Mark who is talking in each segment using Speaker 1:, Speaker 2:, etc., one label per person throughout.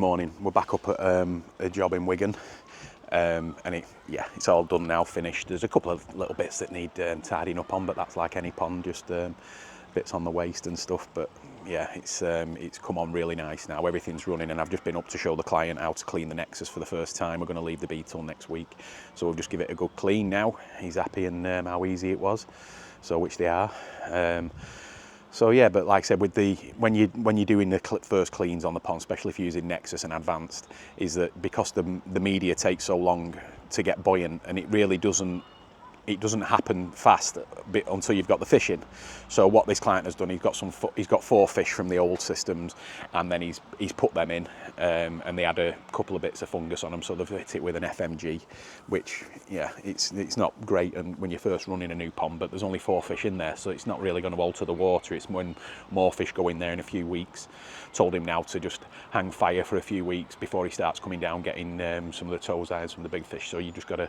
Speaker 1: morning. We're back up at a job in Wigan, and it's all done now, finished. There's a couple of little bits that need tidying up on, but that's like any pond, just bits on the waste and stuff. But yeah, it's come on really nice now. Everything's running, and I've just been up to show the client how to clean the Nexus for the first time. We're going to leave the beetle next week, so we'll just give it a good clean now. He's happy and how easy it was, so which they are. So yeah, but like I said, with when you're doing the first cleans on the pond, especially if you're using Nexus and advanced, is that because the media takes so long to get buoyant, and it really doesn't happen fast until you've got the fish in. So what this client has done, he's got 4 fish from the old systems, and then he's put them in, and they had a couple of bits of fungus on them, so they've hit it with an FMG, which it's not great and when you're first running a new pond, but there's only 4 fish in there, so it's not really going to alter the water. It's when more fish go in there in a few weeks. Told him now to just hang fire for a few weeks before he starts coming down, getting some of the toes eyes from the big fish. So you just got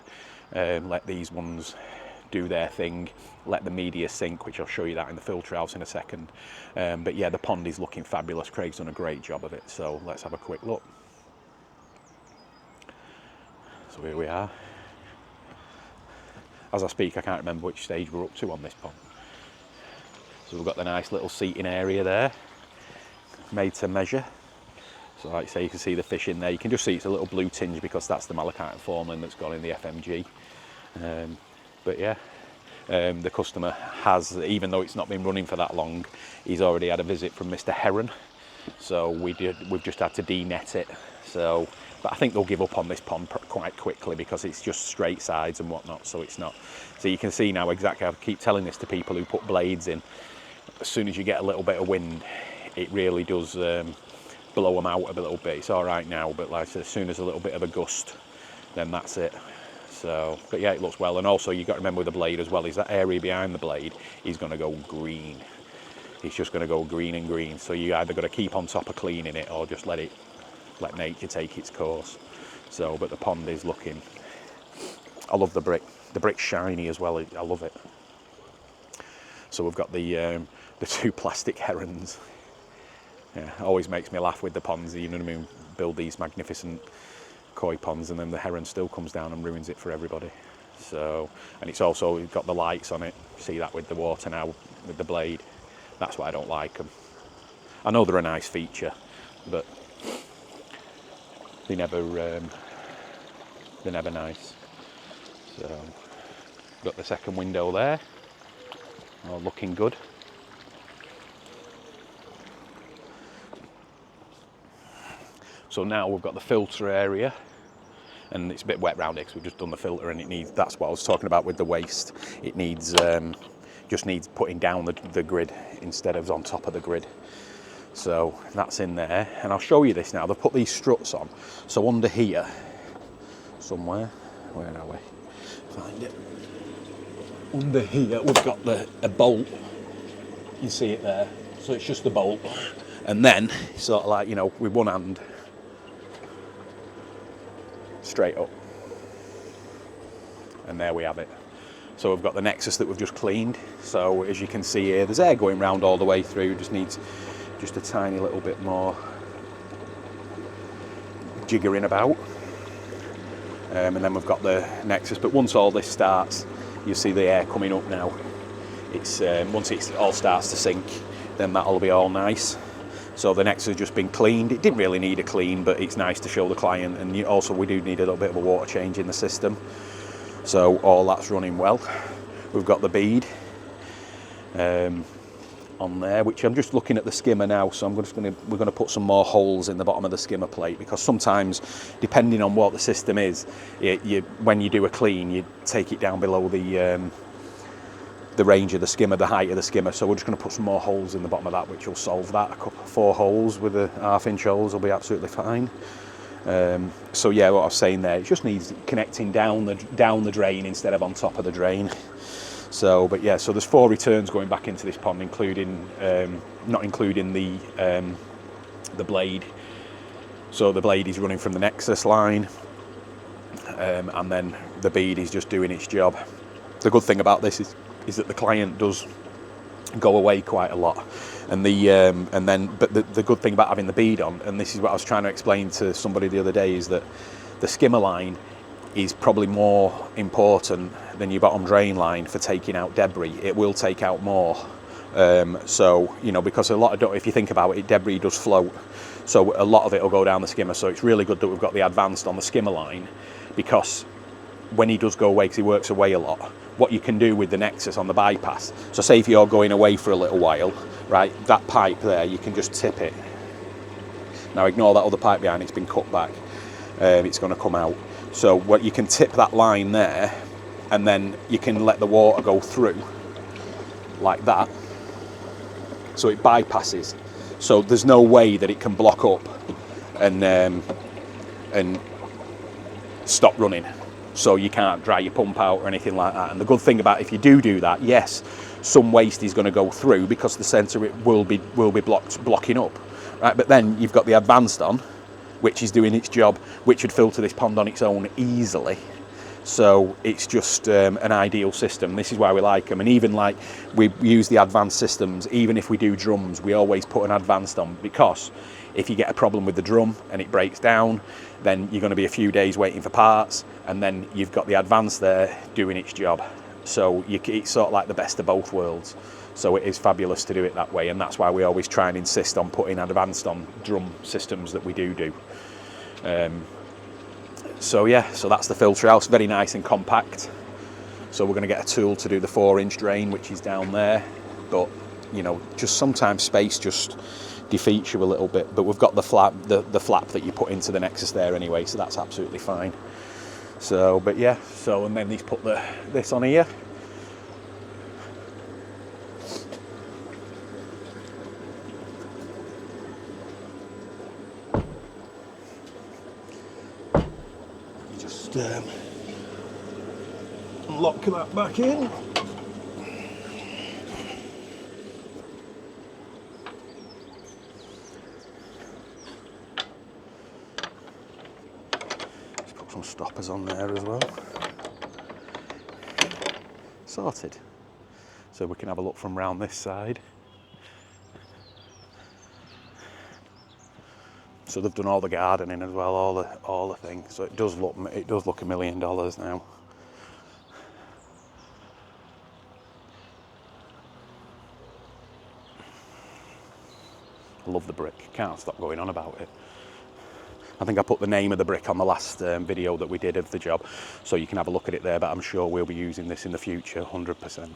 Speaker 1: to let these ones do their thing, let the media sink, which I'll show you that in the filter house in a second. But yeah, the pond is looking fabulous. Craig's done a great job of it, so let's have a quick look. So here we are. As I speak, I can't remember which stage we're up to on this pond. So we've got the nice little seating area there, made to measure. So like I say, you can see the fish in there. You can just see it's a little blue tinge because that's the malachite and formalin that's gone in the FMG. But yeah, the customer has, even though it's not been running for that long, he's already had a visit from Mr. Heron. So we've just had to de-net it. So, but I think they'll give up on this pond quite quickly because it's just straight sides and whatnot. So it's not. So you can see now exactly. I keep telling this to people who put blades in. As soon as you get a little bit of wind, it really does blow them out a little bit. It's all right now, but like I said, as soon as a little bit of a gust, then that's it. So, but yeah, it looks well. And also you've got to remember with the blade as well, is that area behind the blade is going to go green. It's just going to go green and green. So you either got to keep on top of cleaning it or just let nature take its course. So, but the pond is looking, I love the brick. The brick's shiny as well. I love it. So we've got the 2 plastic herons. Yeah, always makes me laugh with the ponds, you know what I mean? Build these magnificent koi ponds and then the heron still comes down and ruins it for everybody. So, and it's also got the lights on it. See that with the water now, with the blade. That's why I don't like them. I know they're a nice feature, but they're never nice. So, got the second window there, all looking good. So now we've got the filter area, and it's a bit wet round here because we've just done the filter, and it needs, that's what I was talking about with the waste. It needs, just needs putting down the grid instead of on top of the grid. So that's in there, and I'll show you this now. They've put these struts on. So under here, somewhere, where are we? Find it. Under here, we've got a bolt. You see it there. So it's just the bolt, and then sort of like, you know, with one hand, straight up, and there we have it. So we've got the Nexus that we've just cleaned. So as you can see here, there's air going round all the way through. Just needs just a tiny little bit more jiggering about, and then we've got the Nexus. But once all this starts, you see the air coming up now. It's once it all starts to sink, then that'll be all nice. So the Nexus has just been cleaned. It didn't really need a clean, but it's nice to show the client. And also we do need a little bit of a water change in the system. So all that's running well. We've got the bead on there, which I'm just looking at the skimmer now. So we're going to put some more holes in the bottom of the skimmer plate, because sometimes, depending on what the system is, when you do a clean, you take it down below the range of the skimmer, the height of the skimmer. So we're just going to put some more holes in the bottom of that, which will solve that. 4 holes with the 1/2-inch holes will be absolutely fine. So yeah, what I was saying there, it just needs connecting down the drain instead of on top of the drain. So, but yeah, so there's 4 returns going back into this pond, including not including the blade. So the blade is running from the Nexus line, and then the bead is just doing its job. The good thing about this is that the client does go away quite a lot. And the good thing about having the bead on, and this is what I was trying to explain to somebody the other day, is that the skimmer line is probably more important than your bottom drain line for taking out debris. It will take out more. So, you know, because a lot of, if you think about it, debris does float. So a lot of it will go down the skimmer. So it's really good that we've got the advanced on the skimmer line, because when he does go away, because he works away a lot, what you can do with the Nexus on the bypass, so say if you're going away for a little while, right, that pipe there, you can just tip it. Now ignore that other pipe behind, it's been cut back. It's going to come out. So what you can tip that line there, and then you can let the water go through like that, so it bypasses. So there's no way that it can block up and stop running. So you can't dry your pump out or anything like that. And the good thing about if you do that, yes, some waste is going to go through because the sensor will be blocking up, right? But then you've got the advanced on, which is doing its job, which would filter this pond on its own easily. So it's just an ideal system. This is why we like them. And even like we use the advanced systems, even if we do drums, we always put an advanced on, because if you get a problem with the drum and it breaks down, then you're going to be a few days waiting for parts, and then you've got the advanced there doing its job. So it's sort of like the best of both worlds. So it is fabulous to do it that way, and that's why we always try and insist on putting advanced on drum systems that we do. So yeah, so that's the filter house, very nice and compact. So we're going to get a tool to do the 4-inch drain, which is down there, but you know, just sometimes space just defeats you a little bit. But we've got the flap that you put into the Nexus there anyway, so that's absolutely fine. So, but yeah, so and then he's put this on here. Just lock that back in. Just put some stoppers on there as well. Sorted. So we can have a look from round this side. So they've done all the gardening as well, all the things. So it does look $1 million now. I love the brick. Can't stop going on about it. I think I put the name of the brick on the last video that we did of the job, so you can have a look at it there. But I'm sure we'll be using this in the future, 100%.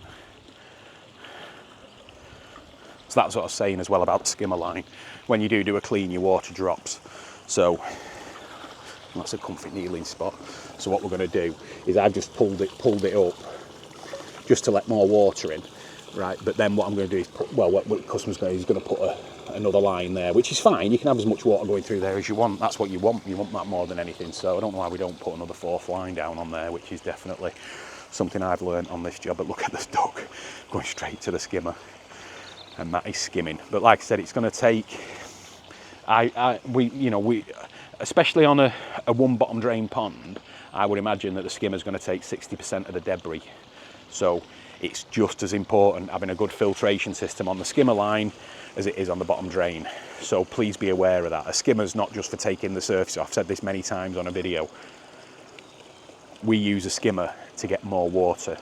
Speaker 1: So that's what I was saying as well about the skimmer line. When you do a clean, your water drops. So that's a comfy kneeling spot. So what we're going to do is I've just pulled it up just to let more water in, right? But then what I'm going to do is what the customer's going to do is going to put another line there, which is fine. You can have as much water going through there as you want. That's what you want. You want that more than anything. So I don't know why we don't put another 4th line down on there, which is definitely something I've learned on this job. But look at this duck going straight to the skimmer. And that is skimming. But like I said, it's going to take, we especially on a one bottom drain pond, I would imagine that the skimmer is going to take 60% of the debris. So it's just as important having a good filtration system on the skimmer line as it is on the bottom drain. So please be aware of that. A skimmer's not just for taking the surface off. I've said this many times on a video. We use a skimmer to get more water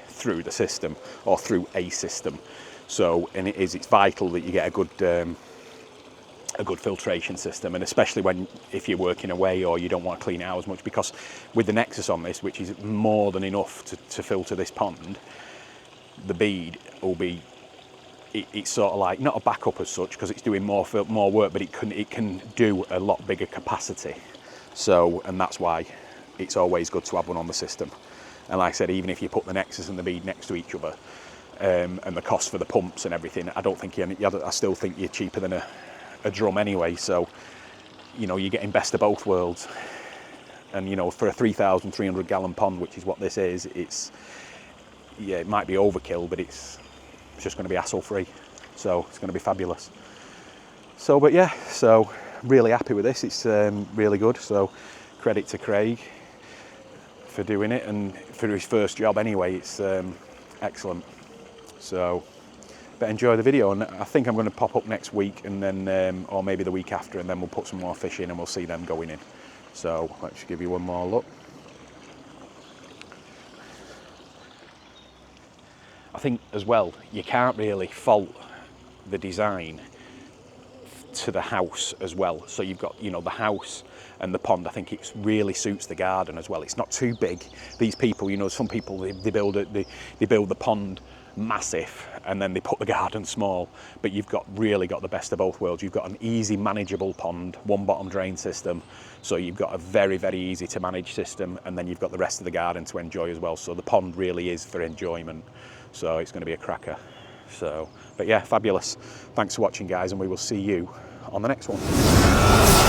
Speaker 1: through the system, or through a system. So, and it's vital that you get a good filtration system, and especially if you're working away or you don't want to clean it out as much, because with the Nexus on this, which is more than enough to filter this pond, the bead will be, it's sort of like not a backup as such, because it's doing more work, but it can do a lot bigger capacity. So, and that's why it's always good to have one on the system. And like I said, even if you put the Nexus and the bead next to each other, and the cost for the pumps and everything, I still think you're cheaper than a drum anyway. So, you know, you're getting best of both worlds. And, you know, for a 3,300 gallon pond, which is what this is, it might be overkill, but it's just going to be hassle free. So it's going to be fabulous. So, but yeah, so really happy with this. It's really good. So credit to Craig for doing it, and for his first job anyway, it's excellent. So But enjoy the video, and I think I'm going to pop up next week, and then or maybe the week after, and then we'll put some more fish in and we'll see them going in. So let's give you one more look. I think as well, you can't really fault the design to the house as well. So you've got, you know, the house and the pond. I think it really suits the garden as well. It's not too big. These people, you know, some people they build the pond massive and then they put the garden small. But you've really got the best of both worlds. You've got an easy, manageable pond, one bottom drain system. So you've got a very, very easy to manage system, and then you've got the rest of the garden to enjoy as well. So the pond really is for enjoyment. So it's going to be a cracker. So, but yeah, fabulous. Thanks for watching, guys, and we will see you on the next one.